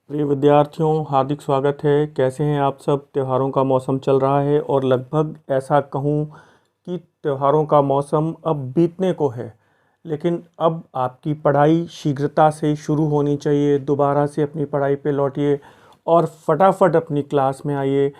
प्रिय विद्यार्थियों, हार्दिक स्वागत है। कैसे हैं आप सब। त्योहारों का मौसम चल रहा है और लगभग ऐसा कहूँ कि त्योहारों का मौसम अब बीतने को है, लेकिन अब आपकी पढ़ाई शीघ्रता से शुरू होनी चाहिए। दोबारा से अपनी पढ़ाई पे लौटिए और फटाफट अपनी क्लास में आइए।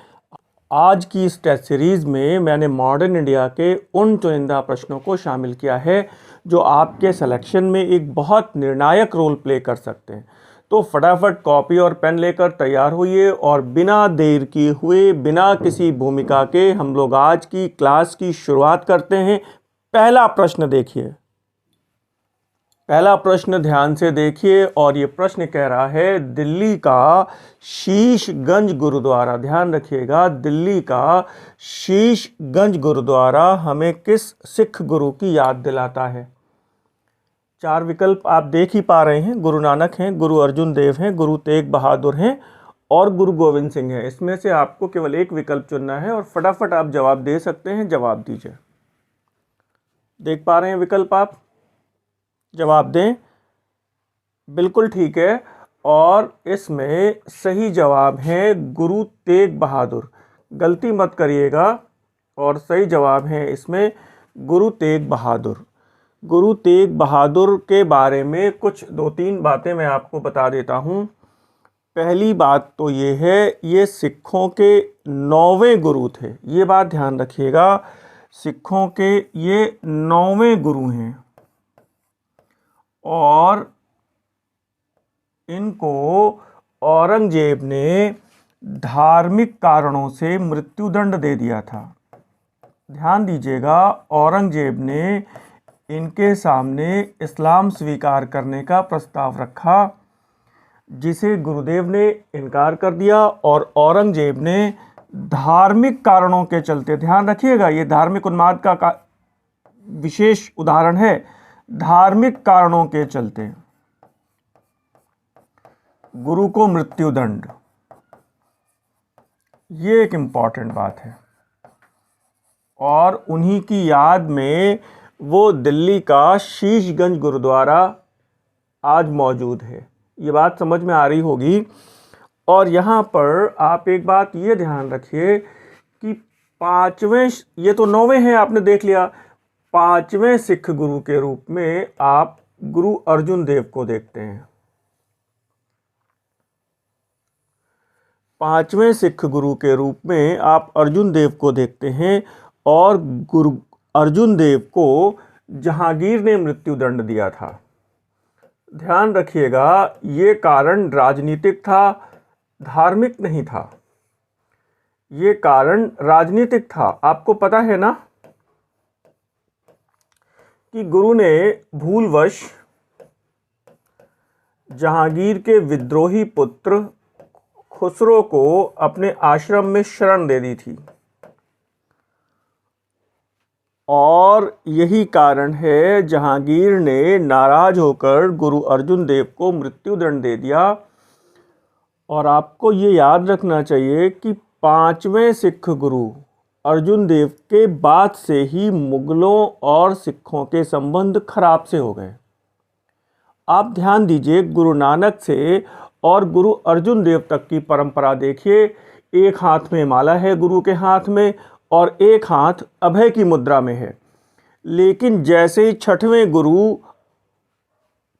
आज की इस टेस्ट सीरीज़ में मैंने मॉडर्न इंडिया के उन चुनिंदा प्रश्नों को शामिल किया है जो आपके सिलेक्शन में एक बहुत निर्णायक रोल प्ले कर सकते हैं। तो फटाफट कॉपी और पेन लेकर तैयार होइए और बिना देर किए हुए, बिना किसी भूमिका के हम लोग आज की क्लास की शुरुआत करते हैं। पहला प्रश्न देखिए। पहला प्रश्न ध्यान से देखिए और ये प्रश्न कह रहा है दिल्ली का शीशगंज गुरुद्वारा। ध्यान रखिएगा, दिल्ली का शीशगंज गुरुद्वारा हमें किस सिख गुरु की याद दिलाता है। चार विकल्प आप देख ही पा रहे हैं। गुरु नानक हैं, गुरु अर्जुन देव हैं, गुरु तेग बहादुर हैं और गुरु गोविंद सिंह हैं। इसमें से आपको केवल एक विकल्प चुनना है और फटाफट आप जवाब दे सकते हैं। जवाब दीजिए। देख पा रहे हैं विकल्प आप? जवाब दें। बिल्कुल ठीक है और इसमें सही जवाब है गुरु तेग बहादुर। गलती मत करिएगा और सही जवाब है इसमें गुरु तेग बहादुर। गुरु तेग बहादुर के बारे में कुछ दो तीन बातें मैं आपको बता देता हूँ। पहली बात तो ये है, ये सिखों के 9वें गुरु थे। ये बात ध्यान रखिएगा, सिखों के ये 9वें गुरु हैं और इनको औरंगजेब ने धार्मिक कारणों से मृत्युदंड दे दिया था। ध्यान दीजिएगा, औरंगजेब ने इनके सामने इस्लाम स्वीकार करने का प्रस्ताव रखा, जिसे गुरुदेव ने इनकार कर दिया और औरंगजेब ने धार्मिक कारणों के चलते, ध्यान रखिएगा ये धार्मिक उन्माद का विशेष उदाहरण है, धार्मिक कारणों के चलते गुरु को मृत्युदंड। ये एक इंपॉर्टेंट बात है और उन्हीं की याद में वो दिल्ली का शीशगंज गुरुद्वारा आज मौजूद है। ये बात समझ में आ रही होगी। और यहाँ पर आप एक बात ये ध्यान रखिए कि पांचवें, ये तो 9वें हैं आपने देख लिया, 5वें सिख गुरु के रूप में आप गुरु अर्जुन देव को देखते हैं। 5वें सिख गुरु के रूप में आप अर्जुन देव को देखते हैं और गुरु अर्जुन देव को जहांगीर ने मृत्युदंड दिया था। ध्यान रखिएगा, ये कारण राजनीतिक था, धार्मिक नहीं था। ये कारण राजनीतिक था। आपको पता है ना कि गुरु ने भूलवश जहांगीर के विद्रोही पुत्र खुसरो को अपने आश्रम में शरण दे दी थी और यही कारण है जहांगीर ने नाराज होकर गुरु अर्जुन देव को मृत्युदंड दे दिया। और आपको ये याद रखना चाहिए कि 5वें सिख गुरु अर्जुन देव के बाद से ही मुगलों और सिखों के संबंध खराब से हो गए। आप ध्यान दीजिए, गुरु नानक से और गुरु अर्जुन देव तक की परंपरा देखिए। एक हाथ में माला है गुरु के हाथ में और एक हाथ अभय की मुद्रा में है। लेकिन जैसे ही 6वें गुरु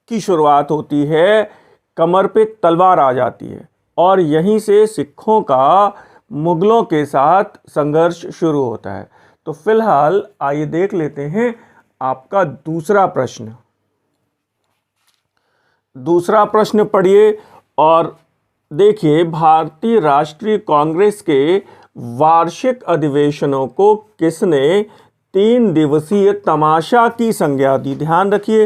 की शुरुआत होती है, कमर पे तलवार आ जाती है और यहीं से सिखों का मुगलों के साथ संघर्ष शुरू होता है। तो फिलहाल आइए देख लेते हैं आपका दूसरा प्रश्न। दूसरा प्रश्न पढ़िए और देखिए, भारतीय राष्ट्रीय कांग्रेस के वार्षिक अधिवेशनों को किसने 3 दिवसीय तमाशा की संज्ञा दी। ध्यान रखिए,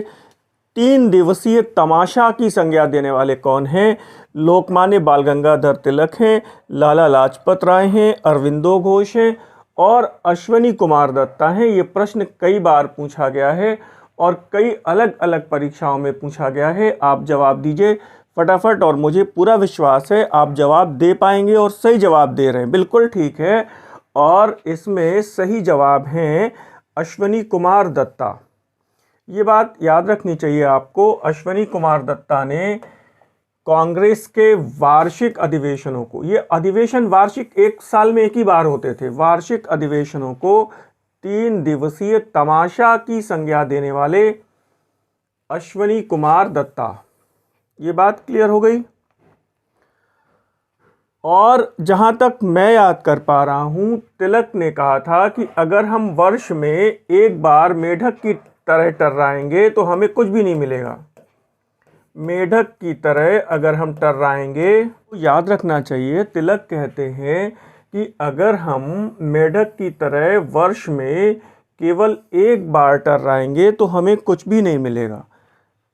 3 दिवसीय तमाशा की संज्ञा देने वाले कौन हैं? लोकमान्य बाल गंगाधर तिलक हैं, लाला लाजपत राय हैं, अरविंदो घोष हैं और अश्विनी कुमार दत्ता हैं। ये प्रश्न कई बार पूछा गया है और कई अलग अलग परीक्षाओं में पूछा गया है। आप जवाब दीजिए फटाफट और मुझे पूरा विश्वास है आप जवाब दे पाएंगे और सही जवाब दे रहे हैं। बिल्कुल ठीक है और इसमें सही जवाब हैं अश्विनी कुमार दत्ता। ये बात याद रखनी चाहिए आपको। अश्विनी कुमार दत्ता ने कांग्रेस के वार्षिक अधिवेशनों को, ये अधिवेशन वार्षिक एक साल में एक ही बार होते थे, वार्षिक अधिवेशनों को 3 दिवसीय तमाशा की संज्ञा देने वाले अश्वनी कुमार दत्ता। ये बात क्लियर हो गई। और जहां तक मैं याद कर पा रहा हूं, तिलक ने कहा था कि अगर हम वर्ष में एक बार मेढक की तरह टर्राएंगे तो हमें कुछ भी नहीं मिलेगा। मेढक की तरह अगर हम टर्राएंगे तो याद रखना चाहिए, तिलक कहते हैं कि अगर हम मेढक की तरह वर्ष में केवल एक बार टर्राएंगे तो हमें कुछ भी नहीं मिलेगा।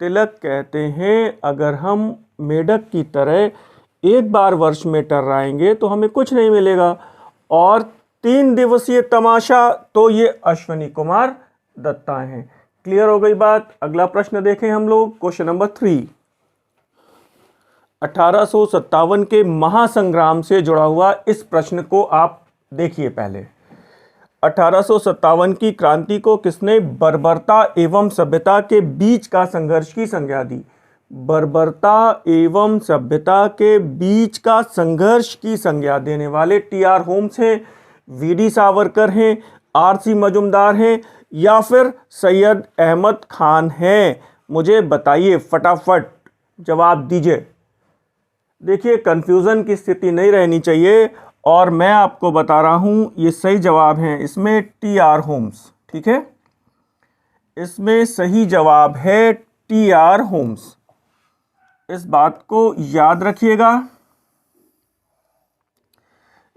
तिलक कहते हैं अगर हम मेढक की तरह एक बार वर्ष में टर्राएंगे तो हमें कुछ नहीं मिलेगा। और 3 दिवसीय तमाशा तो ये अश्वनी कुमार दत्ता हैं। क्लियर हो गई बात। अगला प्रश्न देखें हम लोग, क्वेश्चन नंबर 3। 1857 के महासंग्राम से जुड़ा हुआ इस प्रश्न को आप देखिए। पहले 1857 की क्रांति को किसने बर्बरता एवं सभ्यता के बीच का संघर्ष की संज्ञा दी? बर्बरता एवं सभ्यता के बीच का संघर्ष की संज्ञा देने वाले टी.आर. होम्स हैं, वी.डी. सावरकर हैं, आर.सी. मजुमदार हैं या फिर सैयद अहमद खान हैं? मुझे बताइए, फटाफट जवाब दीजिए। देखिए, कंफ्यूजन की स्थिति नहीं रहनी चाहिए और मैं आपको बता रहा हूं ये सही जवाब है इसमें टी.आर. होम्स। ठीक है, इसमें सही जवाब है टी.आर. होम्स। इस बात को याद रखिएगा।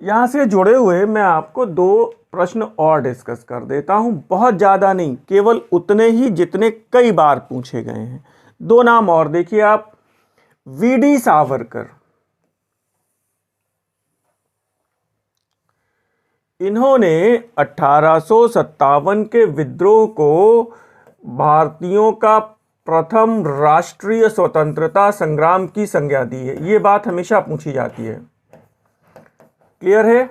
यहां से जुड़े हुए मैं आपको 2 प्रश्न और डिस्कस कर देता हूं, बहुत ज्यादा नहीं, केवल उतने ही जितने कई बार पूछे गए हैं। 2 नाम और देखिए आप। वी.डी. सावरकर, इन्होंने 1857 के विद्रोह को भारतीयों का प्रथम राष्ट्रीय स्वतंत्रता संग्राम की संज्ञा दी है। यह बात हमेशा पूछी जाती है। क्लियर है?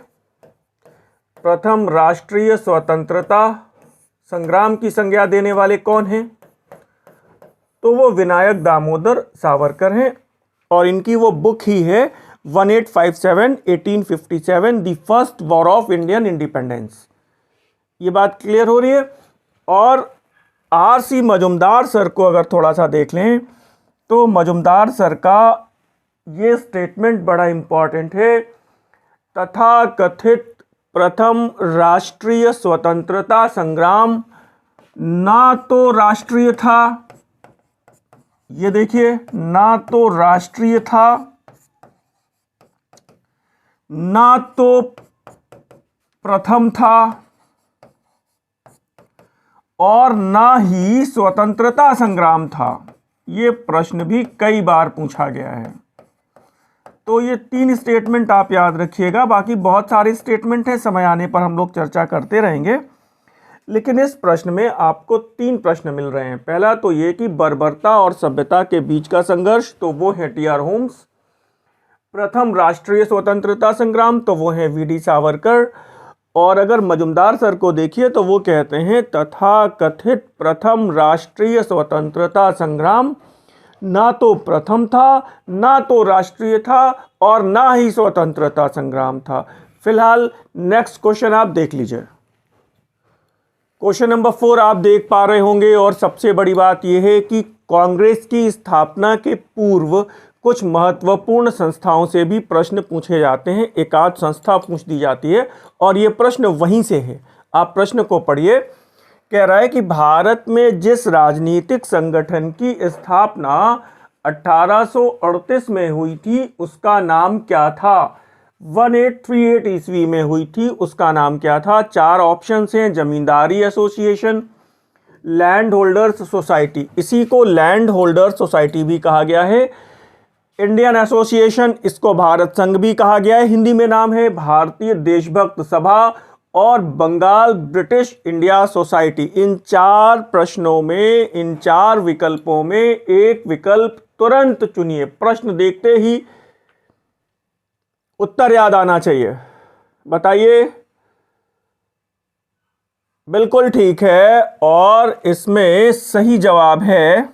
प्रथम राष्ट्रीय स्वतंत्रता संग्राम की संज्ञा देने वाले कौन हैं? तो वो विनायक दामोदर सावरकर हैं और इनकी वो बुक ही है 1857 1857 the first war of Indian independence. ये बात क्लियर हो रही है। और आर.सी. मजुमदार सर को अगर थोड़ा सा देख लें तो मजुमदार सर का ये स्टेटमेंट बड़ा इंपॉर्टेंट है। तथाकथित प्रथम राष्ट्रीय स्वतंत्रता संग्राम ना तो राष्ट्रीय था, ये देखिए, ना तो राष्ट्रीय था, ना तो प्रथम था और ना ही स्वतंत्रता संग्राम था। ये प्रश्न भी कई बार पूछा गया है। तो ये 3 स्टेटमेंट आप याद रखिएगा। बाकी बहुत सारे स्टेटमेंट हैं, समय आने पर हम लोग चर्चा करते रहेंगे। लेकिन इस प्रश्न में आपको 3 प्रश्न मिल रहे हैं। पहला तो ये कि बर्बरता और सभ्यता के बीच का संघर्ष, तो वो है टी.आर. होम्स। प्रथम राष्ट्रीय स्वतंत्रता संग्राम, तो वो है वी.डी. सावरकर। और अगर मजुमदार सर को देखिए तो वो कहते हैं तथाकथित प्रथम राष्ट्रीय स्वतंत्रता संग्राम ना तो प्रथम था, ना तो राष्ट्रीय था और ना ही स्वतंत्रता संग्राम था। फिलहाल नेक्स्ट क्वेश्चन आप देख लीजिए। क्वेश्चन नंबर 4 आप देख पा रहे होंगे। और सबसे बड़ी बात यह है कि कांग्रेस की स्थापना के पूर्व कुछ महत्वपूर्ण संस्थाओं से भी प्रश्न पूछे जाते हैं। एक आध संस्था पूछ दी जाती है और यह प्रश्न वहीं से है। आप प्रश्न को पढ़िए। कह रहा है कि भारत में जिस राजनीतिक संगठन की स्थापना 1838 में हुई थी उसका नाम क्या था? 1838 ईस्वी में हुई थी, उसका नाम क्या था? 4 ऑप्शंस हैं। जमींदारी एसोसिएशन, लैंड होल्डर्स सोसाइटी, इसी को लैंड होल्डर्स सोसाइटी भी कहा गया है। इंडियन एसोसिएशन, इसको भारत संघ भी कहा गया है, हिंदी में नाम है भारतीय देशभक्त सभा। और बंगाल ब्रिटिश इंडिया सोसाइटी। इन 4 प्रश्नों में, इन 4 विकल्पों में एक विकल्प तुरंत चुनिए। प्रश्न देखते ही उत्तर याद आना चाहिए। बताइए। बिल्कुल ठीक है। और इसमें सही जवाब है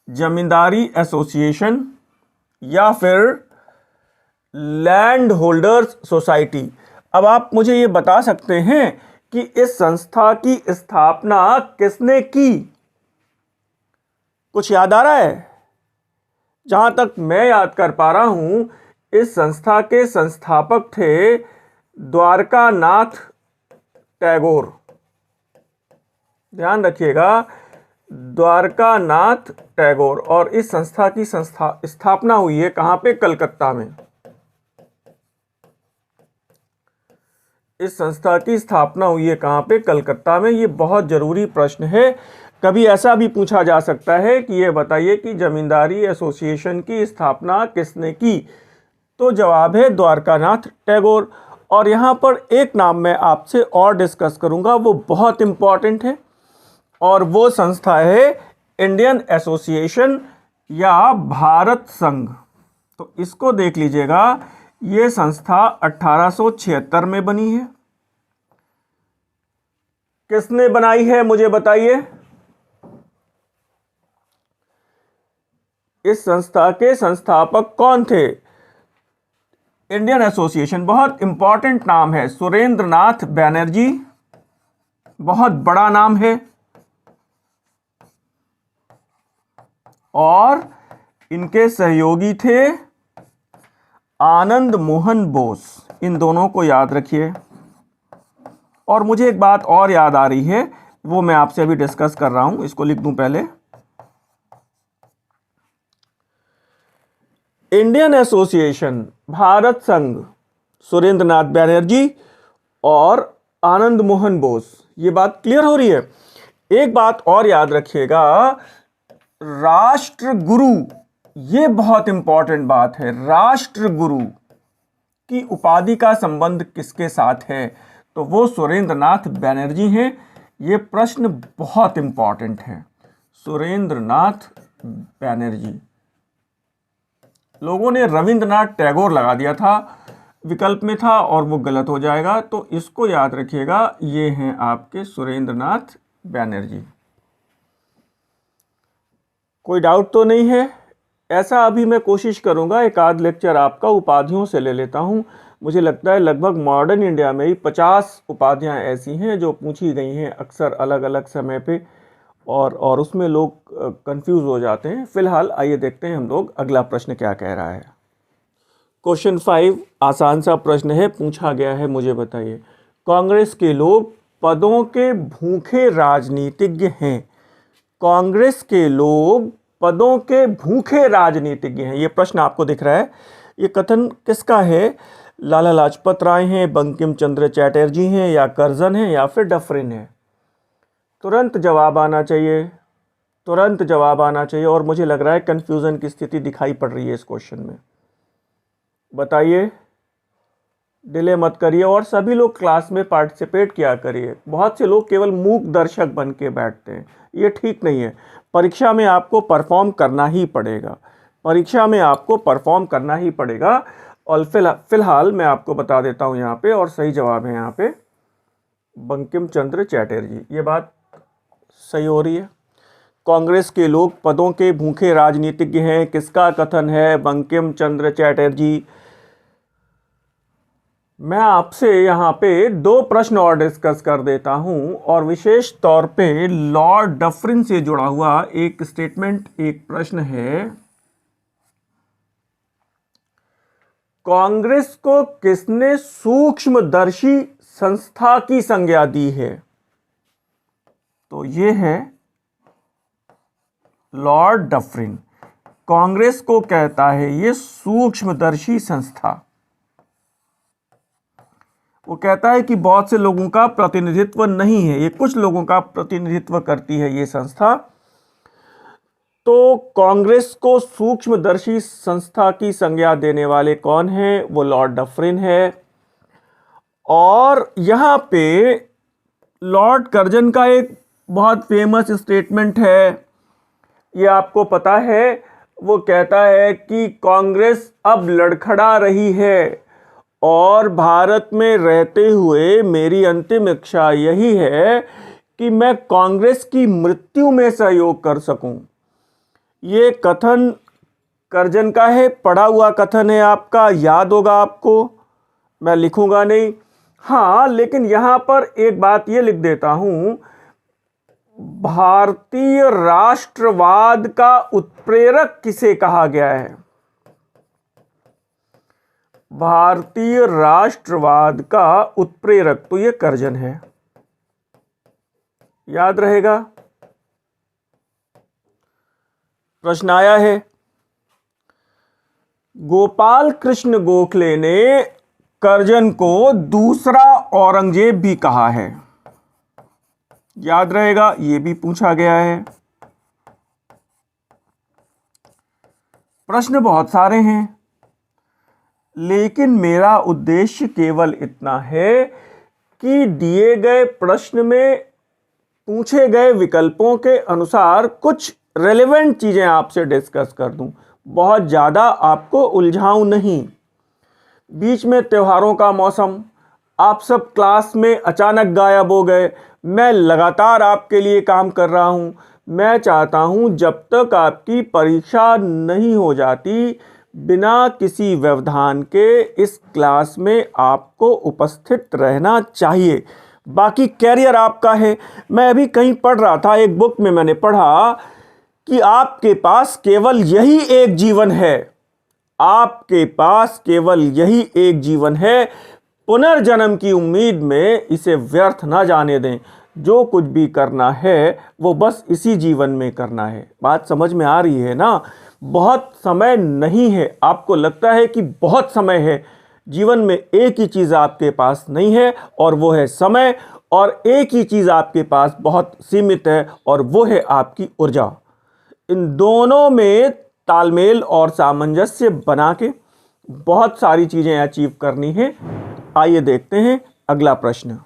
जमींदारी एसोसिएशन या फिर लैंड होल्डर्स सोसाइटी। अब आप मुझे ये बता सकते हैं कि इस संस्था की स्थापना किसने की? कुछ याद आ रहा है? जहां तक मैं याद कर पा रहा हूं, इस संस्था के संस्थापक थे द्वारकानाथ टैगोर। ध्यान रखिएगा, द्वारकानाथ टैगोर। और इस संस्था की स्थापना हुई है कहां पे? कलकत्ता में। इस संस्था की स्थापना हुई है कहां पे? कलकत्ता में। ये बहुत जरूरी प्रश्न है। कभी ऐसा भी पूछा जा सकता है कि ये बताइए कि जमींदारी एसोसिएशन की स्थापना किसने की? तो जवाब है द्वारकानाथ टैगोर। और यहां पर एक नाम मैं आपसे और डिस्कस करूंगा, वो बहुत इंपॉर्टेंट है, और वो संस्था है इंडियन एसोसिएशन या भारत संघ। तो इसको देख लीजिएगा, ये संस्था 1876 में बनी है। किसने बनाई है मुझे बताइए? इस संस्था के संस्थापक कौन थे? इंडियन एसोसिएशन, बहुत इंपॉर्टेंट नाम है, सुरेंद्र नाथ बैनर्जी। बहुत बड़ा नाम है। और इनके सहयोगी थे आनंद मोहन बोस। इन दोनों को याद रखिए। और मुझे एक बात और याद आ रही है, वो मैं आपसे अभी डिस्कस कर रहा हूं, इसको लिख दूं पहले। इंडियन एसोसिएशन, भारत संघ, सुरेंद्र नाथ बैनर्जी और आनंद मोहन बोस। ये बात क्लियर हो रही है? एक बात और याद रखिएगा, राष्ट्रगुरु, ये बहुत इंपॉर्टेंट बात है। राष्ट्रगुरु की उपाधि का संबंध किसके साथ है? तो वो सुरेंद्र नाथ बैनर्जी हैं। ये प्रश्न बहुत इंपॉर्टेंट है। सुरेंद्र नाथ बैनर्जी। लोगों ने रविंद्रनाथ टैगोर लगा दिया था, विकल्प में था, और वो गलत हो जाएगा। तो इसको याद रखिएगा, ये हैं आपके सुरेंद्र नाथ बैनर्जी। कोई डाउट तो नहीं है? ऐसा अभी मैं कोशिश करूंगा, एक आध लेक्चर आपका उपाधियों से ले लेता हूं। मुझे लगता है लगभग मॉडर्न इंडिया में ही 50 उपाधियां ऐसी हैं जो पूछी गई हैं अक्सर अलग अलग समय पे, और उसमें लोग कंफ्यूज हो जाते हैं। फिलहाल आइए देखते हैं हम लोग अगला प्रश्न क्या कह रहा है। क्वेश्चन 5 आसान सा प्रश्न है, पूछा गया है, मुझे बताइए। कांग्रेस के लोग पदों के भूखे राजनीतिज्ञ हैं। कांग्रेस के लोग पदों के भूखे राजनीतिज्ञ हैं। ये प्रश्न आपको दिख रहा है। ये कथन किसका है? लाला लाजपत राय हैं, बंकिम चंद्र चटर्जी हैं, या कर्जन हैं, या फिर डफरिन है? तुरंत जवाब आना चाहिए, तुरंत जवाब आना चाहिए। और मुझे लग रहा है कंफ्यूजन की स्थिति दिखाई पड़ रही है इस क्वेश्चन में। बताइए, डिले मत करिए, और सभी लोग क्लास में पार्टिसिपेट किया करिए। बहुत से लोग केवल मूक दर्शक बन के बैठते हैं, ये ठीक नहीं है। परीक्षा में आपको परफॉर्म करना ही पड़ेगा, परीक्षा में आपको परफॉर्म करना ही पड़ेगा। और फिलहाल मैं आपको बता देता हूं यहाँ पे, और सही जवाब है यहाँ पे बंकिम चंद्र चटर्जी। ये बात सही हो रही है। कांग्रेस के लोग पदों के भूखे राजनीतिज्ञ हैं, किसका कथन है? बंकिम चंद्र चटर्जी। मैं आपसे यहाँ पे 2 प्रश्न और डिस्कस कर देता हूँ, और विशेष तौर पे लॉर्ड डफरिन से जुड़ा हुआ एक स्टेटमेंट, एक प्रश्न है। कांग्रेस को किसने सूक्ष्मदर्शी संस्था की संज्ञा दी है? तो ये है लॉर्ड डफरिन। कांग्रेस को कहता है ये सूक्ष्मदर्शी संस्था। वो कहता है कि बहुत से लोगों का प्रतिनिधित्व नहीं है, ये कुछ लोगों का प्रतिनिधित्व करती है ये संस्था। तो कांग्रेस को सूक्ष्मदर्शी संस्था की संज्ञा देने वाले कौन हैं? वो लॉर्ड डफरिन है। और यहां पे लॉर्ड कर्जन का एक बहुत फेमस स्टेटमेंट है, ये आपको पता है। वो कहता है कि कांग्रेस अब लड़खड़ा रही है, और भारत में रहते हुए मेरी अंतिम इच्छा यही है कि मैं कांग्रेस की मृत्यु में सहयोग कर सकूं। ये कथन कर्जन का है, पढ़ा हुआ कथन है आपका, याद होगा आपको, मैं लिखूंगा नहीं। हाँ, लेकिन यहां पर एक बात ये लिख देता हूं, भारतीय राष्ट्रवाद का उत्प्रेरक किसे कहा गया है? भारतीय राष्ट्रवाद का उत्प्रेरक तो ये कर्जन है, याद रहेगा। प्रश्न आया है, गोपाल कृष्ण गोखले ने कर्जन को दूसरा औरंगजेब भी कहा है, याद रहेगा, ये भी पूछा गया है। प्रश्न बहुत सारे हैं, लेकिन मेरा उद्देश्य केवल इतना है कि दिए गए प्रश्न में पूछे गए विकल्पों के अनुसार कुछ रेलेवेंट चीजें आपसे डिस्कस कर दूं, बहुत ज़्यादा आपको उलझाऊं नहीं। बीच में त्योहारों का मौसम, आप सब क्लास में अचानक गायब हो गए, मैं लगातार आपके लिए काम कर रहा हूं। मैं चाहता हूं जब तक आपकी परीक्षा नहीं हो जाती, बिना किसी व्यवधान के इस क्लास में आपको उपस्थित रहना चाहिए। बाकी कैरियर आपका है। मैं अभी कहीं पढ़ रहा था, एक बुक में मैंने पढ़ा कि आपके पास केवल यही एक जीवन है, आपके पास केवल यही एक जीवन है। पुनर्जन्म की उम्मीद में इसे व्यर्थ ना जाने दें। जो कुछ भी करना है वो बस इसी जीवन में करना है। बात समझ में आ रही है ना? बहुत समय नहीं है। आपको लगता है कि बहुत समय है, जीवन में एक ही चीज़ आपके पास नहीं है और वो है समय, और एक ही चीज़ आपके पास बहुत सीमित है और वो है आपकी ऊर्जा। इन दोनों में तालमेल और सामंजस्य बना के बहुत सारी चीज़ें अचीव करनी है। आइए देखते हैं अगला प्रश्न।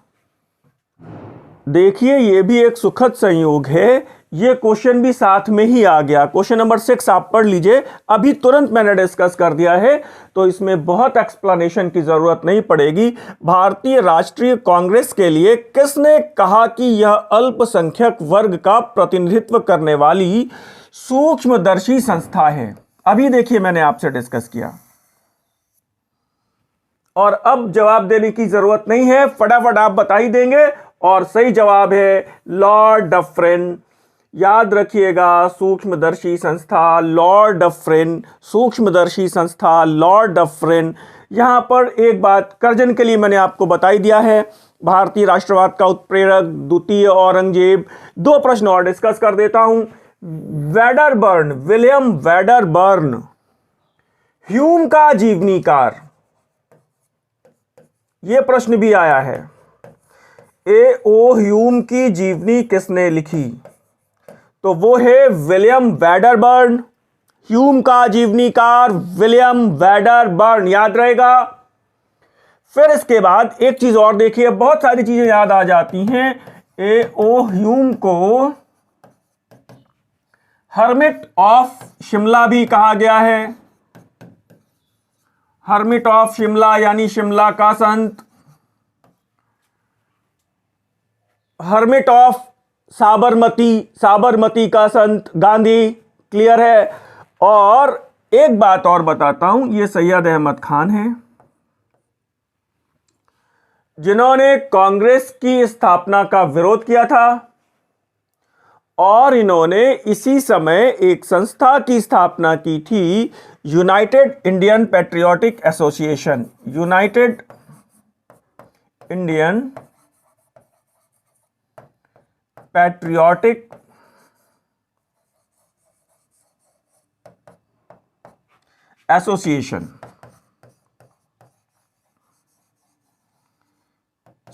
देखिए, ये भी एक सुखद संयोग है, ये क्वेश्चन भी साथ में ही आ गया। क्वेश्चन नंबर 6 आप पढ़ लीजिए, अभी तुरंत मैंने डिस्कस कर दिया है तो इसमें बहुत एक्सप्लेनेशन की जरूरत नहीं पड़ेगी। भारतीय राष्ट्रीय कांग्रेस के लिए किसने कहा कि यह अल्पसंख्यक वर्ग का प्रतिनिधित्व करने वाली सूक्ष्मदर्शी संस्था है? अभी देखिए, मैंने आपसे डिस्कस किया और अब जवाब देने की जरूरत नहीं है, फटाफट आप बता ही देंगे। और सही जवाब है लॉर्ड डफरिन। याद रखिएगा, सूक्ष्मदर्शी संस्था लॉर्ड डफरिन, सूक्ष्मदर्शी संस्था लॉर्ड डफरिन। यहां पर एक बात कर्जन के लिए मैंने आपको बता ही दिया है, भारतीय राष्ट्रवाद का उत्प्रेरक द्वितीय औरंगजेब। दो प्रश्न और डिस्कस कर देता हूं। वेडरबर्न, विलियम वेडरबर्न, ह्यूम का जीवनीकार, यह प्रश्न भी आया है। ए.ओ. ह्यूम की जीवनी किसने लिखी? तो वो है विलियम वेडरबर्न। ह्यूम का जीवनीकार विलियम वेडरबर्न, याद रहेगा। फिर इसके बाद एक चीज और देखिए, बहुत सारी चीजें याद आ जाती हैं। ए.ओ. ह्यूम को हर्मिट ऑफ शिमला भी कहा गया है। हर्मिट ऑफ शिमला यानी शिमला का संत। हर्मिट ऑफ साबरमती, साबरमती का संत गांधी। क्लियर है? और एक बात और बताता हूं, ये सैयद अहमद खान हैं जिन्होंने कांग्रेस की स्थापना का विरोध किया था और इन्होंने इसी समय एक संस्था की स्थापना की थी, United Indian patriotic association. United Indian patriotic association.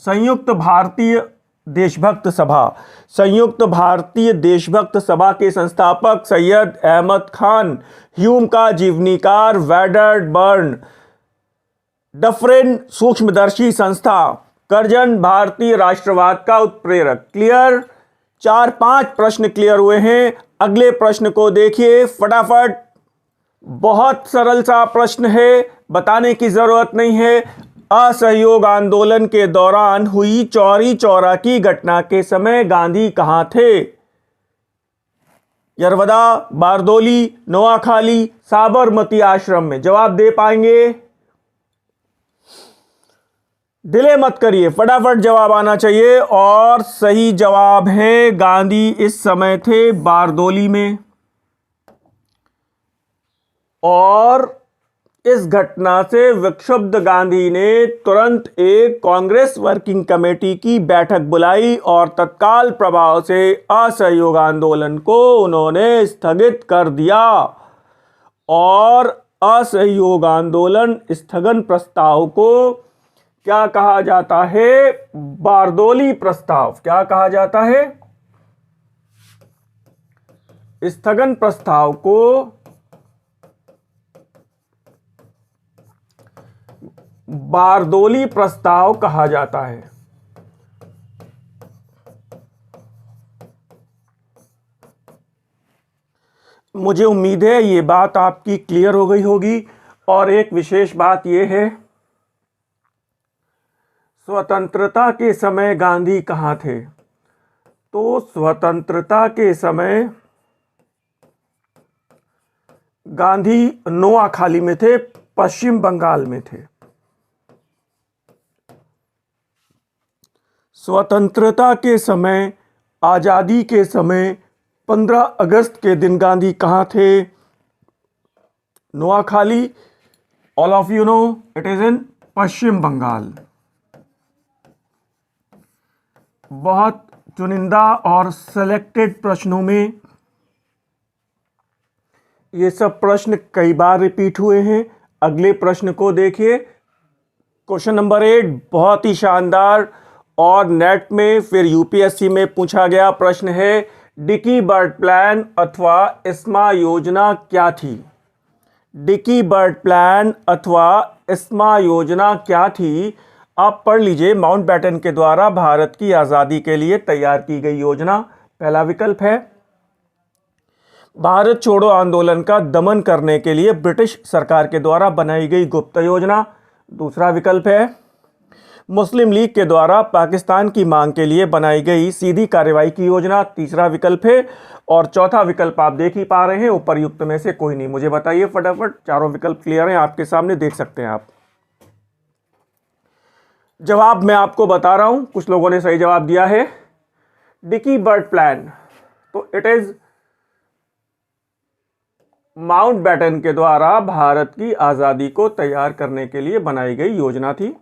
संयुक्त भारतीय देशभक्त सभा, संयुक्त भारतीय देशभक्त सभा के संस्थापक सैयद अहमद खान, ह्यूम का जीवनीकार वेडरबर्न, डफरिन सूक्ष्मदर्शी संस्था, कर्जन भारतीय राष्ट्रवाद का उत्प्रेरक। क्लियर? 4-5 प्रश्न क्लियर हुए हैं। अगले प्रश्न को देखिए फटाफट। बहुत सरल सा प्रश्न है, बताने की जरूरत नहीं है। असहयोग आंदोलन के दौरान हुई चौरी चौरा की घटना के समय गांधी कहां थे? यरवदा, बारदोली, नोआखाली, साबरमती आश्रम में? जवाब दे पाएंगे? डिले मत करिए, फटाफट जवाब आना चाहिए। और सही जवाब है, गांधी इस समय थे बारदोली में। और इस घटना से विक्षुब्ध गांधी ने तुरंत एक कांग्रेस वर्किंग कमेटी की बैठक बुलाई और तत्काल प्रभाव से असहयोग आंदोलन को उन्होंने स्थगित कर दिया। और असहयोग आंदोलन स्थगन प्रस्ताव को क्या कहा जाता है? बारदोली प्रस्ताव। क्या कहा जाता है? स्थगन प्रस्ताव को बारदोली प्रस्ताव कहा जाता है। मुझे उम्मीद है ये बात आपकी क्लियर हो गई होगी। और एक विशेष बात यह है, स्वतंत्रता के समय गांधी कहां थे? तो स्वतंत्रता के समय गांधी नोआखाली में थे, पश्चिम बंगाल में थे। स्वतंत्रता के समय, आजादी के समय 15 अगस्त के दिन गांधी कहां थे? Noakhali. All of you know it is in Paschim Bengal. बहुत चुनिंदा और सिलेक्टेड प्रश्नों में ये सब प्रश्न कई बार रिपीट हुए हैं। अगले प्रश्न को देखिए, क्वेश्चन नंबर 8 बहुत ही शानदार और नेट में फिर यूपीएससी में पूछा गया प्रश्न है। डिकी बर्ड प्लान अथवा इस्मा योजना क्या थी? डिकी बर्ड प्लान अथवा इस्मा योजना क्या थी? आप पढ़ लीजिए। माउंटबेटन के द्वारा भारत की आजादी के लिए तैयार की गई योजना पहला विकल्प है। भारत छोड़ो आंदोलन का दमन करने के लिए ब्रिटिश सरकार के द्वारा बनाई गई गुप्त योजना दूसरा विकल्प है। मुस्लिम लीग के द्वारा पाकिस्तान की मांग के लिए बनाई गई सीधी कार्रवाई की योजना तीसरा विकल्प है। और चौथा विकल्प आप देख ही पा रहे हैं, उपरयुक्त में से कोई नहीं। मुझे बताइए फटाफट। चारों विकल्प क्लियर हैं, आपके सामने देख सकते हैं आप। जवाब मैं आपको बता रहा हूं, कुछ लोगों ने सही जवाब दिया है। डिकी बर्ड प्लान, तो इट इज माउंटबेटन के द्वारा भारत की आजादी को तैयार करने के लिए बनाई गई योजना थी।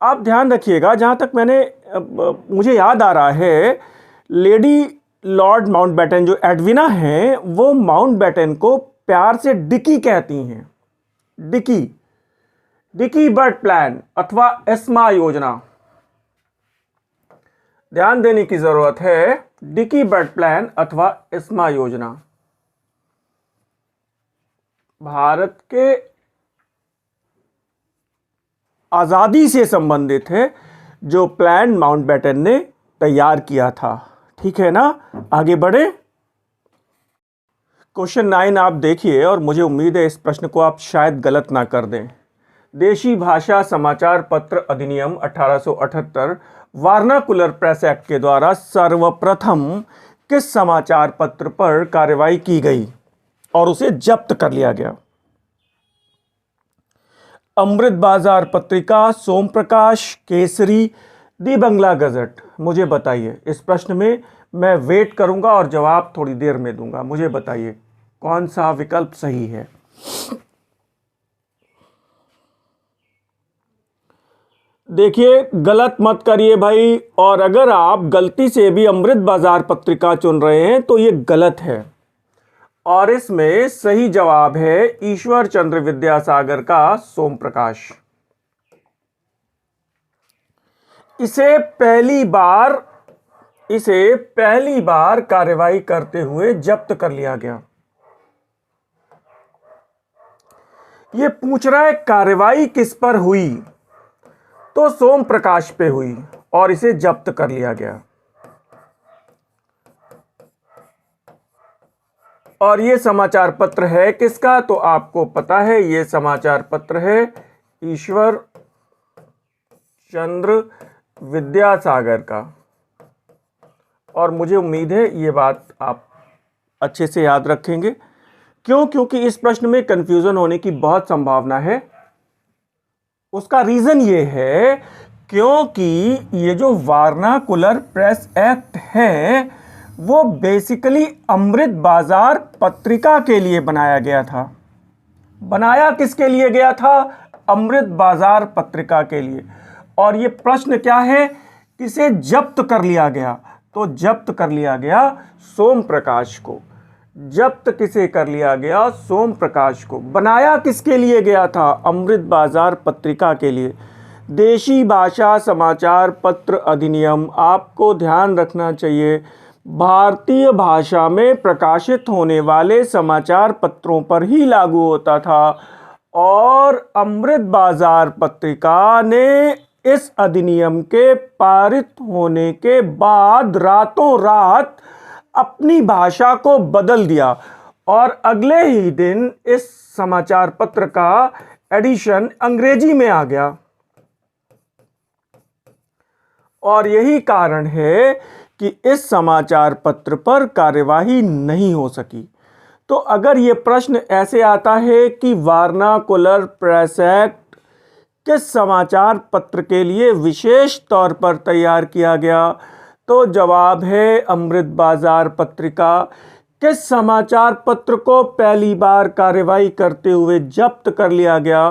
आप ध्यान रखिएगा, जहां तक मुझे याद आ रहा है, लेडी लॉर्ड माउंटबेटन जो एडविना हैं, वो माउंटबेटन को प्यार से डिकी कहती हैं। डिकी। डिकी बर्ड प्लान अथवा एस्मा योजना, ध्यान देने की जरूरत है। डिकी बर्ड प्लान अथवा एस्मा योजना भारत के आजादी से संबंधित है, जो प्लान माउंटबेटन ने तैयार किया था। ठीक है ना? आगे बढ़े। क्वेश्चन 9 आप देखिए, और मुझे उम्मीद है इस प्रश्न को आप शायद गलत ना कर दें। देशी भाषा समाचार पत्र अधिनियम 1878 वार्नाकुलर प्रेस एक्ट के द्वारा सर्वप्रथम किस समाचार पत्र पर कार्रवाई की गई और उसे जब्त कर लिया गया? अमृत बाजार पत्रिका, सोम प्रकाश, केसरी, दी बंगला गजट? मुझे बताइए। इस प्रश्न में मैं वेट करूंगा और जवाब थोड़ी देर में दूंगा। मुझे बताइए कौन सा विकल्प सही है। देखिए, गलत मत करिए भाई। और अगर आप गलती से भी अमृत बाजार पत्रिका चुन रहे हैं तो यह गलत है। और इसमें सही जवाब है ईश्वर चंद्र विद्यासागर का सोम प्रकाश। इसे पहली बार कार्रवाई करते हुए जब्त कर लिया गया। यह पूछ रहा है कार्रवाई किस पर हुई, तो सोम प्रकाश पे हुई और इसे जब्त कर लिया गया। और यह समाचार पत्र है किसका? तो आपको पता है, यह समाचार पत्र है ईश्वर चंद्र विद्यासागर का। और मुझे उम्मीद है ये बात आप अच्छे से याद रखेंगे। क्यों? क्योंकि इस प्रश्न में कंफ्यूजन होने की बहुत संभावना है। उसका रीजन ये है क्योंकि ये जो वर्नाकुलर प्रेस एक्ट है वो बेसिकली अमृत बाजार पत्रिका के लिए बनाया गया था। बनाया किसके लिए गया था? अमृत बाजार पत्रिका के लिए। और ये प्रश्न क्या है? किसे जब्त कर लिया गया? तो जब्त कर लिया गया सोम प्रकाश को। जब्त किसे कर लिया गया? सोम प्रकाश को। बनाया किसके लिए गया था? अमृत बाजार पत्रिका के लिए। देशी भाषा समाचार पत्र अधिनियम, आपको ध्यान रखना चाहिए, भारतीय भाषा में प्रकाशित होने वाले समाचार पत्रों पर ही लागू होता था। और अमृत बाजार पत्रिका ने इस अधिनियम के पारित होने के बाद रातों रात अपनी भाषा को बदल दिया और अगले ही दिन इस समाचार पत्र का एडिशन अंग्रेजी में आ गया। और यही कारण है कि इस समाचार पत्र पर कार्यवाही नहीं हो सकी। तो अगर ये प्रश्न ऐसे आता है कि वर्नाकुलर प्रेस एक्ट किस समाचार पत्र के लिए विशेष तौर पर तैयार किया गया, तो जवाब है अमृत बाजार पत्रिका। किस समाचार पत्र को पहली बार कार्यवाही करते हुए जब्त कर लिया गया,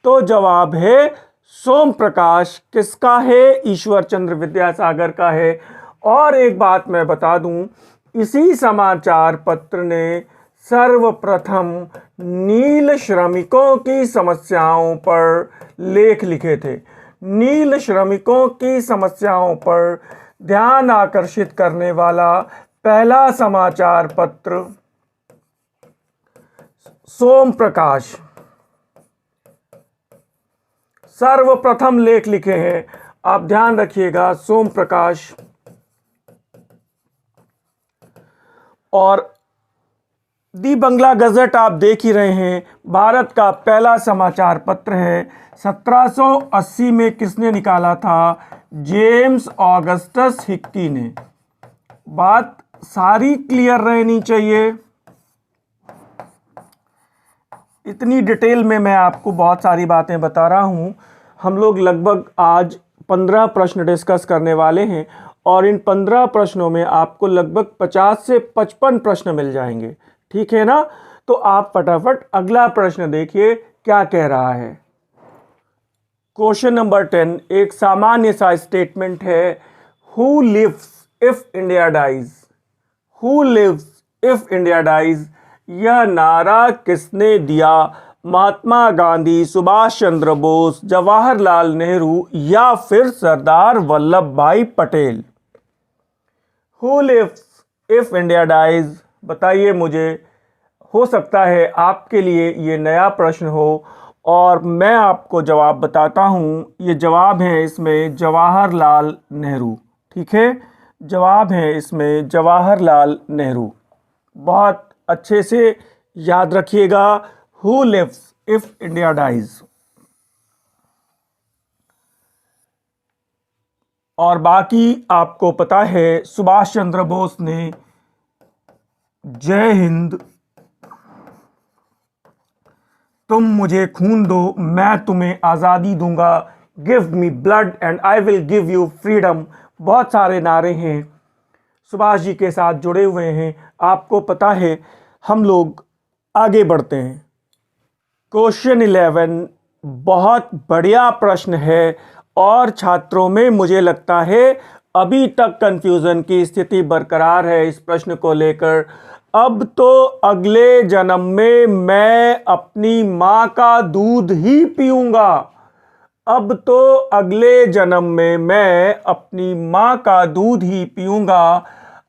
तो जवाब है सोम प्रकाश। किसका है? ईश्वर चंद्र विद्यासागर का है। और एक बात मैं बता दूं, इसी समाचार पत्र ने सर्वप्रथम नील श्रमिकों की समस्याओं पर लेख लिखे थे। नील श्रमिकों की समस्याओं पर ध्यान आकर्षित करने वाला पहला समाचार पत्र सोम प्रकाश सर्वप्रथम लेख लिखे हैं। आप ध्यान रखिएगा, सोम प्रकाश। और दी बंगला गजट आप देख ही रहे हैं, भारत का पहला समाचार पत्र है। 1780 में किसने निकाला था? जेम्स ऑगस्टस हिक्की ने। बात सारी क्लियर रहनी चाहिए। इतनी डिटेल में मैं आपको बहुत सारी बातें बता रहा हूँ। हम लोग लगभग आज 15 प्रश्न डिस्कस करने वाले हैं और इन 15 प्रश्नों में आपको लगभग 50 से 55 प्रश्न मिल जाएंगे। ठीक है ना? तो आप फटाफट अगला प्रश्न देखिए क्या कह रहा है। क्वेश्चन नंबर 10 एक सामान्य सा स्टेटमेंट है, who lives if India dies? Who lives if India dies? यह नारा किसने दिया? महात्मा गांधी, सुभाष चंद्र बोस, जवाहरलाल नेहरू या फिर Sardar Vallabh Bhai Patel? Who lives if India dies? बताइए मुझे। हो सकता है आपके लिए ये नया प्रश्न हो और मैं आपको जवाब बताता हूँ। ये जवाब है इसमें जवाहरलाल नेहरू। ठीक है, जवाब है इसमें जवाहरलाल नेहरू। बहुत अच्छे से याद रखिएगा, who lives if India dies. और बाकी आपको पता है सुभाष चंद्र बोस ने जय हिंद, तुम मुझे खून दो मैं तुम्हें आज़ादी दूंगा, give me blood and I will give you freedom, बहुत सारे नारे हैं सुभाष जी के साथ जुड़े हुए हैं। आपको पता है। हम लोग आगे बढ़ते हैं। क्वेश्चन 11 बहुत बढ़िया प्रश्न है और छात्रों में मुझे लगता है अभी तक कंफ्यूजन की स्थिति बरकरार है इस प्रश्न को लेकर। अब तो अगले जन्म में मैं अपनी माँ का दूध ही पीऊंगा। अब तो अगले जन्म में मैं अपनी माँ का दूध ही पीऊंगा।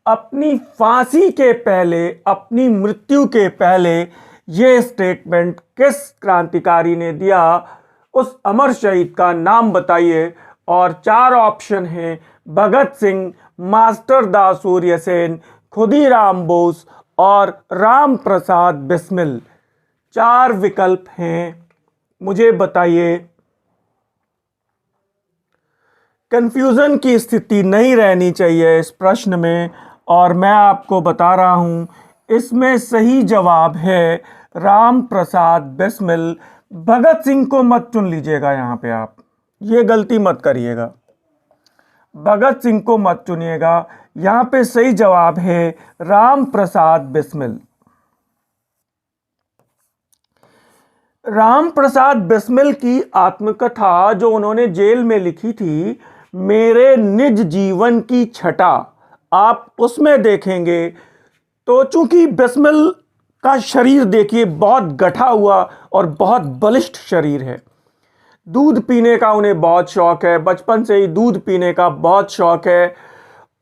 अपनी फांसी के पहले, अपनी मृत्यु के पहले ये स्टेटमेंट किस क्रांतिकारी ने दिया? उस अमर शहीद का नाम बताइए। और 4 ऑप्शन हैं, भगत सिंह, मास्टर दास सूर्यसेन, खुदीराम बोस और राम प्रसाद बिस्मिल। 4 विकल्प हैं, मुझे बताइए। कंफ्यूजन की स्थिति नहीं रहनी चाहिए इस प्रश्न में और मैं आपको बता रहा हूं इसमें सही जवाब है राम प्रसाद बिस्मिल। भगत सिंह को मत चुन लीजिएगा, यहां पे आप ये गलती मत करिएगा, भगत सिंह को मत चुनिएगा। यहां पे सही जवाब है राम प्रसाद बिस्मिल। राम प्रसाद बिस्मिल की आत्मकथा जो उन्होंने जेल में लिखी थी, मेरे निज जीवन की छटा, आप उसमें देखेंगे तो चूंकि बिस्मिल का शरीर देखिए बहुत गठा हुआ और बहुत बलिष्ठ शरीर है, दूध पीने का उन्हें बहुत शौक है, बचपन से ही दूध पीने का बहुत शौक है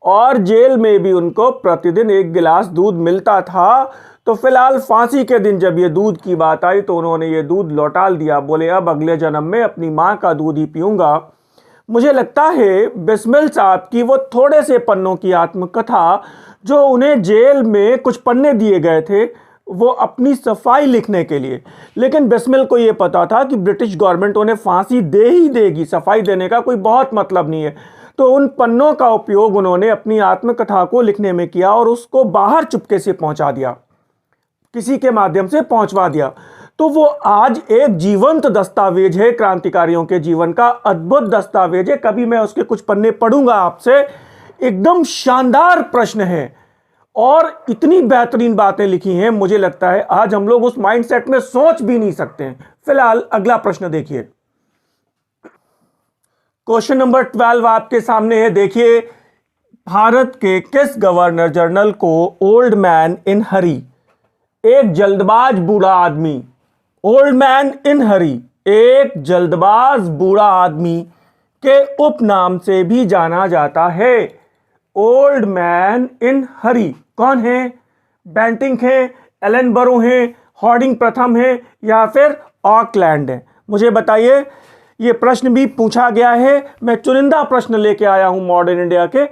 और जेल में भी उनको प्रतिदिन 1 गिलास दूध मिलता था। तो फिलहाल फांसी के दिन जब ये दूध की बात आई तो उन्होंने ये दूध लौटा दिया, बोले अब अगले जन्म में अपनी मां का दूध ही पीऊंगा। मुझे लगता है बिस्मिल साहब की वो थोड़े से पन्नों की आत्मकथा जो उन्हें जेल में कुछ पन्ने दिए गए थे वो अपनी सफाई लिखने के लिए, लेकिन बिस्मिल को ये पता था कि ब्रिटिश गवर्नमेंट उन्हें फांसी दे ही देगी, सफाई देने का कोई बहुत मतलब नहीं है। तो उन पन्नों का उपयोग उन्होंने अपनी आत्मकथा को लिखने में किया और उसको बाहर चुपके से पहुंचा दिया, किसी के माध्यम से पहुंचवा दिया। तो वो आज एक जीवंत दस्तावेज है, क्रांतिकारियों के जीवन का अद्भुत दस्तावेज है। कभी मैं उसके कुछ पन्ने पढ़ूंगा आपसे, एकदम शानदार प्रश्न है और इतनी बेहतरीन बातें लिखी हैं, मुझे लगता है आज हम लोग उस माइंडसेट में सोच भी नहीं सकते हैं। फिलहाल अगला प्रश्न देखिए, क्वेश्चन नंबर 12 आपके सामने है। देखिए, भारत के किस गवर्नर जनरल को ओल्ड मैन इन हरी, एक जल्दबाज बूढ़ा आदमी, ओल्ड मैन इन हरी, एक जल्दबाज बूढ़ा आदमी के उपनाम से भी जाना जाता है? ओल्ड मैन इन हरी कौन है? बेंटिंक है, एलन बरो है, हॉर्डिंग प्रथम है या फिर ऑकलैंड है? मुझे बताइए। ये प्रश्न भी पूछा गया है, मैं चुनिंदा प्रश्न लेके आया हूं मॉडर्न इंडिया के।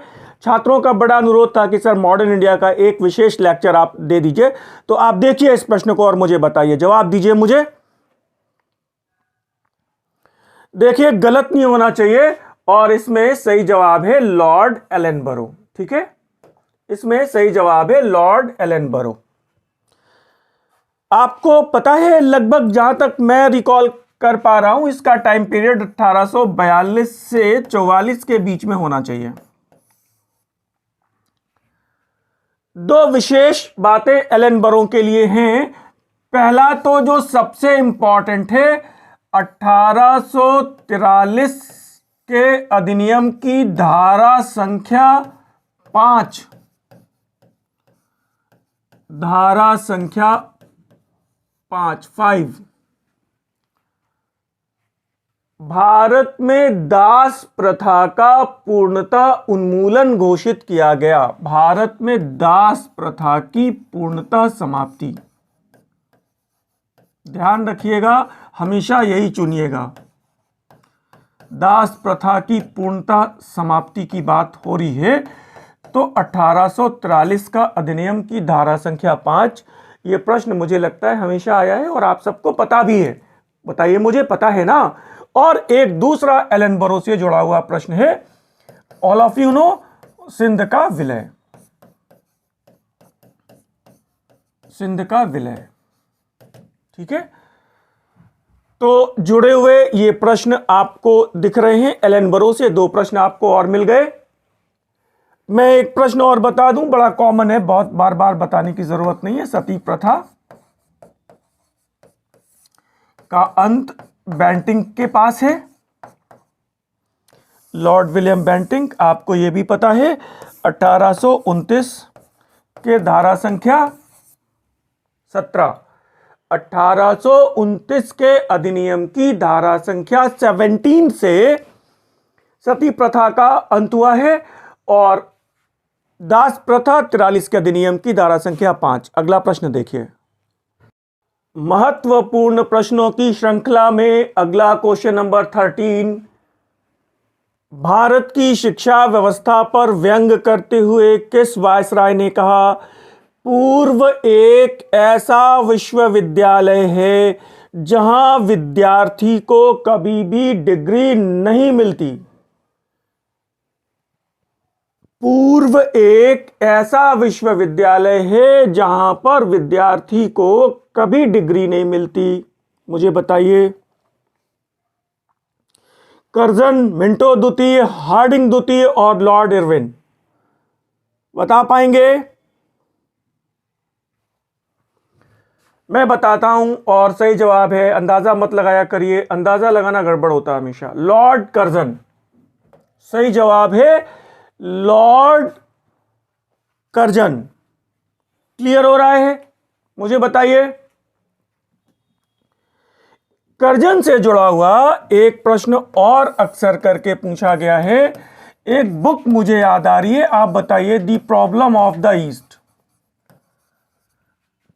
छात्रों का बड़ा अनुरोध था कि सर मॉडर्न इंडिया का एक विशेष लेक्चर आप दे दीजिए, तो आप देखिए इस प्रश्न को और मुझे बताइए, जवाब दीजिए मुझे। देखिए, गलत नहीं होना चाहिए और इसमें सही जवाब है लॉर्ड एलन बरो। ठीक है, इसमें सही जवाब है लॉर्ड एलन बरो। आपको पता है, लगभग जहां तक मैं रिकॉल कर पा रहा हूं, इसका टाइम पीरियड 1842 से 44 के बीच में होना चाहिए। दो विशेष बातें एलन बरो के लिए हैं। पहला तो जो सबसे इंपॉर्टेंट है, 1843 के अधिनियम की धारा संख्या 5, धारा संख्या 5 भारत में दास प्रथा का पूर्णतः उन्मूलन घोषित किया गया। भारत में दास प्रथा की पूर्णतः समाप्ति, ध्यान रखिएगा, हमेशा यही चुनिएगा। दास प्रथा की पूर्णतः समाप्ति की बात हो रही है तो 1843 का अधिनियम की धारा संख्या 5, यह प्रश्न मुझे लगता है हमेशा आया है और आप सबको पता भी है। बताइए, मुझे पता है ना। और एक दूसरा एलन बरो से जुड़ा हुआ प्रश्न है, all of you know Sindh का विलय, सिंध का विलय। ठीक है, तो जुड़े हुए ये प्रश्न आपको दिख रहे हैं एलन बरो से। 2 प्रश्न आपको और मिल गए। मैं एक प्रश्न और बता दूं, बड़ा कॉमन है, बहुत बार बार बताने की जरूरत नहीं है। सती प्रथा का अंत बेंटिंक के पास है, लॉर्ड विलियम बेंटिंक, आपको यह भी पता है। 1829 के धारा संख्या 17, 1829 के अधिनियम की धारा संख्या 17 से सती प्रथा का अंत हुआ है और दास प्रथा 43 के अधिनियम की धारा संख्या 5। अगला प्रश्न देखिए, महत्वपूर्ण प्रश्नों की श्रृंखला में अगला क्वेश्चन नंबर 13, भारत की शिक्षा व्यवस्था पर व्यंग करते हुए किस वायसराय ने कहा, पूर्व एक ऐसा विश्वविद्यालय है जहां विद्यार्थी को कभी भी डिग्री नहीं मिलती। पूर्व एक ऐसा विश्वविद्यालय है जहां पर विद्यार्थी को कभी डिग्री नहीं मिलती। मुझे बताइए। कर्जन, मिंटो द्वितीय, हार्डिंग द्वितीय और लॉर्ड इरविन, बता पाएंगे? मैं बताता हूं और सही जवाब है, अंदाजा मत लगाया करिए, अंदाजा लगाना गड़बड़ होता है हमेशा। लॉर्ड कर्जन सही जवाब है, लॉर्ड कर्जन। क्लियर हो रहा है? मुझे बताइए। कर्जन से जुड़ा हुआ एक प्रश्न और अक्सर करके पूछा गया है। एक बुक मुझे याद आ रही है, आप बताइए। The problem of the east,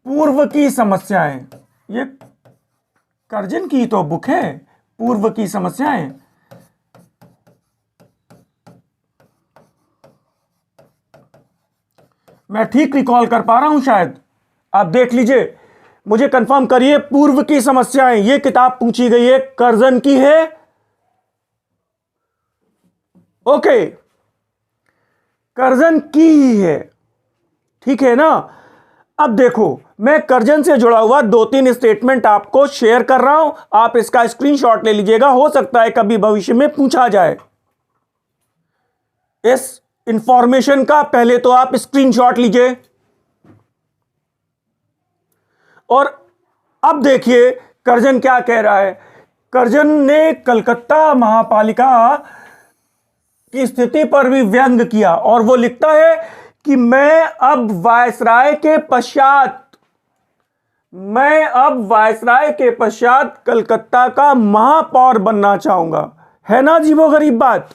पूर्व की समस्याएं। ये कर्जन की तो बुक है, पूर्व की समस्याएं। मैं ठीक रिकॉल कर पा रहा हूं शायद, आप देख लीजिए, मुझे कंफर्म करिए। पूर्व की समस्याएं, ये किताब पूछी गई है, कर्जन की है। ओके, कर्जन की ही है, ठीक है ना? अब देखो, मैं कर्जन से जुड़ा हुआ 2-3 स्टेटमेंट आपको शेयर कर रहा हूं, आप इसका स्क्रीनशॉट ले लीजिएगा, हो सकता है कभी भविष्य में पूछा जाए। इस इंफॉर्मेशन का पहले तो आप स्क्रीनशॉट लीजिए। और अब देखिए कर्जन क्या कह रहा है। कर्जन ने कलकत्ता महापालिका की स्थिति पर भी व्यंग किया और वो लिखता है कि मैं अब वायसराय के पश्चात कलकत्ता का महापौर बनना चाहूंगा। है ना अजीबो गरीब बात।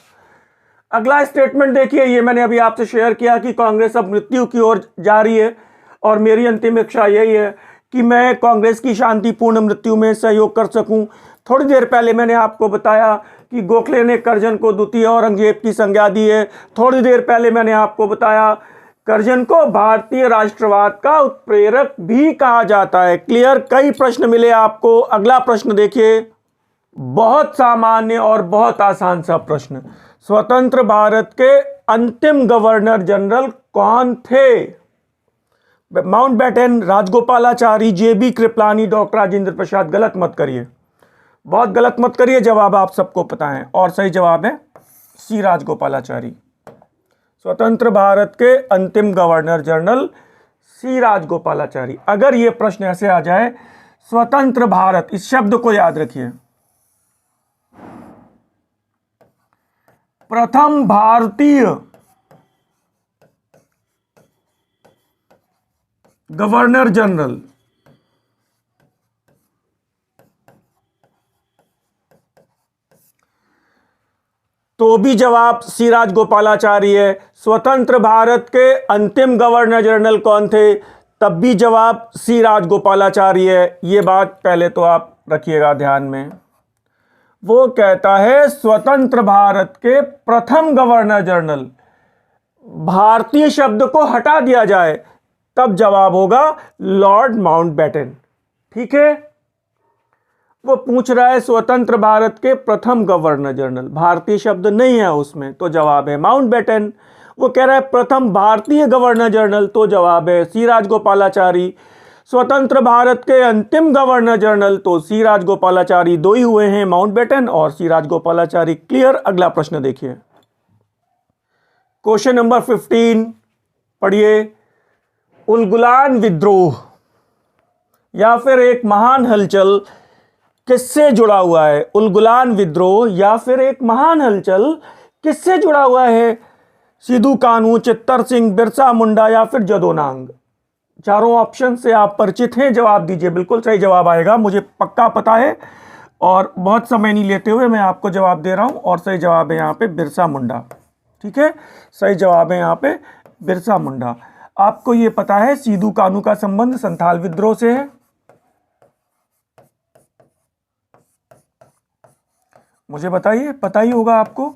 अगला स्टेटमेंट देखिए, ये मैंने अभी आपसे शेयर किया कि कांग्रेस अब मृत्यु की ओर जा रही है और मेरी अंतिम इच्छा यही है कि मैं कांग्रेस की शांतिपूर्ण मृत्यु में सहयोग कर सकूं। थोड़ी देर पहले मैंने आपको बताया कि गोखले ने कर्जन को द्वितीय औरंगजेब की संज्ञा दी है। थोड़ी देर पहले मैंने आपको बताया कर्जन को भारतीय राष्ट्रवाद का उत्प्रेरक भी कहा जाता है। क्लियर? कई प्रश्न मिले आपको। अगला प्रश्न देखिए, बहुत सामान्य और बहुत आसान सा प्रश्न। स्वतंत्र भारत के अंतिम गवर्नर जनरल कौन थे? माउंटबेटन, राजगोपालाचारी, जेबी कृपलानी, डॉक्टर राजेंद्र प्रसाद। गलत मत करिए, बहुत गलत मत करिए, जवाब आप सबको पता है और सही जवाब है सी राजगोपालाचारी। स्वतंत्र भारत के अंतिम गवर्नर जनरल सी राजगोपालाचारी। अगर यह प्रश्न ऐसे आ जाए, स्वतंत्र भारत, इस शब्द को याद रखिए, प्रथम भारतीय गवर्नर जनरल, तो भी जवाब सी राजगोपालाचारी है। स्वतंत्र भारत के अंतिम गवर्नर जनरल कौन थे? तब भी जवाब सी राजगोपालाचारी है। यह बात पहले तो आप रखिएगा ध्यान में। वो कहता है स्वतंत्र भारत के प्रथम गवर्नर जनरल, भारतीय शब्द को हटा दिया जाए तब जवाब होगा लॉर्ड माउंटबेटन। ठीक है, वो पूछ रहा है स्वतंत्र भारत के प्रथम गवर्नर जनरल, भारतीय शब्द नहीं है उसमें, तो जवाब है माउंटबेटन। वो कह रहा है प्रथम भारतीय गवर्नर जनरल, तो जवाब है सी राजगोपालाचारी। स्वतंत्र भारत के अंतिम गवर्नर जनरल, तो सी राजगोपालाचारी। दो ही हुए हैं, माउंटबेटन और सी राजगोपालाचारी। क्लियर? अगला प्रश्न देखिए, क्वेश्चन नंबर 15 पढ़िए। उलगुलान विद्रोह या फिर एक महान हलचल किससे जुड़ा हुआ है? उलगुलान विद्रोह या फिर एक महान हलचल किससे जुड़ा हुआ है? सिद्धू कान्हू, चित्तर सिंह, बिरसा मुंडा या फिर जदोनांग? चारों ऑप्शन से आप परिचित हैं, जवाब दीजिए। बिल्कुल सही जवाब आएगा, मुझे पक्का पता है और बहुत समय नहीं लेते हुए मैं आपको जवाब दे रहा हूं। और सही जवाब है यहाँ पे बिरसा मुंडा। ठीक है, सही जवाब है यहाँ पे बिरसा मुंडा। आपको ये पता है सिद्धू कान्हू का संबंध संथाल विद्रोह से है? मुझे बताइए, पता ही होगा आपको,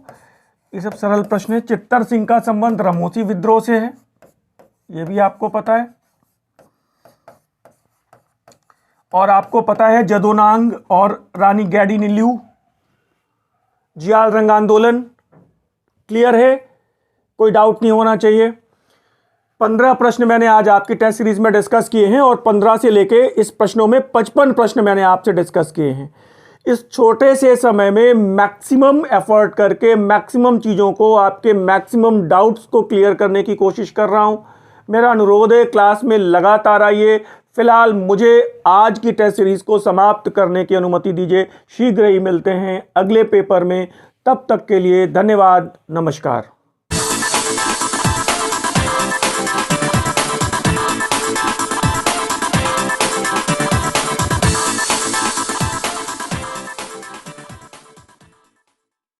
ये सब सरल प्रश्न है। चित्तर सिंह का संबंध रमोसी विद्रोह से है, ये भी आपको पता है। और आपको पता है जदोनांग और रानी गैडिनिल्यू, जियाल रंग आंदोलन। क्लियर है? कोई डाउट नहीं होना चाहिए। 15 प्रश्न मैंने आज आपकी टेस्ट सीरीज में डिस्कस किए हैं और 15 से लेके इस प्रश्नों में 55 प्रश्न मैंने आपसे डिस्कस किए हैं। इस छोटे से समय में मैक्सिमम एफर्ट करके मैक्सिमम चीज़ों को, आपके मैक्सिमम डाउट्स को क्लियर करने की कोशिश कर रहा हूं। मेरा अनुरोध है, क्लास में लगातार आइए। फिलहाल मुझे आज की टेस्ट सीरीज को समाप्त करने की अनुमति दीजिए। शीघ्र ही मिलते हैं अगले पेपर में। तब तक के लिए धन्यवाद, नमस्कार।